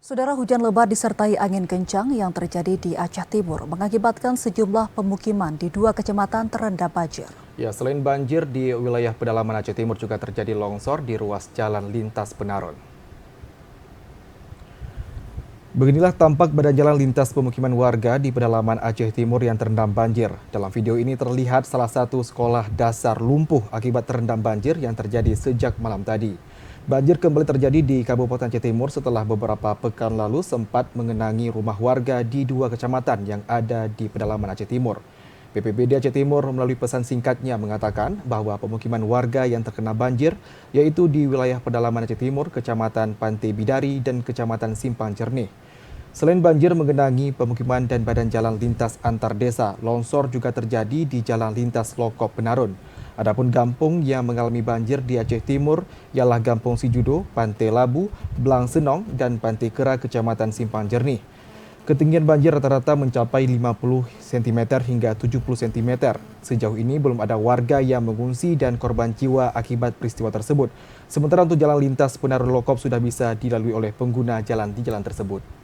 Saudara, hujan lebat disertai angin kencang yang terjadi di Aceh Timur mengakibatkan sejumlah pemukiman di 2 kecamatan terendam banjir. Ya, selain banjir di wilayah pedalaman Aceh Timur juga terjadi longsor di ruas jalan lintas Penaron. Beginilah tampak badan jalan lintas pemukiman warga di pedalaman Aceh Timur yang terendam banjir. Dalam video ini terlihat salah satu sekolah dasar lumpuh akibat terendam banjir yang terjadi sejak malam tadi. Banjir kembali terjadi di Kabupaten Aceh Timur setelah beberapa pekan lalu sempat mengenangi rumah warga di 2 kecamatan yang ada di pedalaman Aceh Timur. BPBD Aceh Timur melalui pesan singkatnya mengatakan bahwa pemukiman warga yang terkena banjir yaitu di wilayah pedalaman Aceh Timur, Kecamatan Pantai Bidari dan Kecamatan Simpang Jernih. Selain banjir mengenangi pemukiman dan badan jalan lintas antar desa, longsor juga terjadi di jalan lintas Lokop Penarun. Adapun kampung yang mengalami banjir di Aceh Timur ialah Kampung Sijudo, Pantai Labu, Blang Senong, dan Pantai Kera, Kecamatan Simpang Jernih. Ketinggian banjir rata-rata mencapai 50 cm hingga 70 cm. Sejauh ini belum ada warga yang mengungsi dan korban jiwa akibat peristiwa tersebut. Sementara untuk jalan lintas Penarun Lokop sudah bisa dilalui oleh pengguna jalan di jalan tersebut.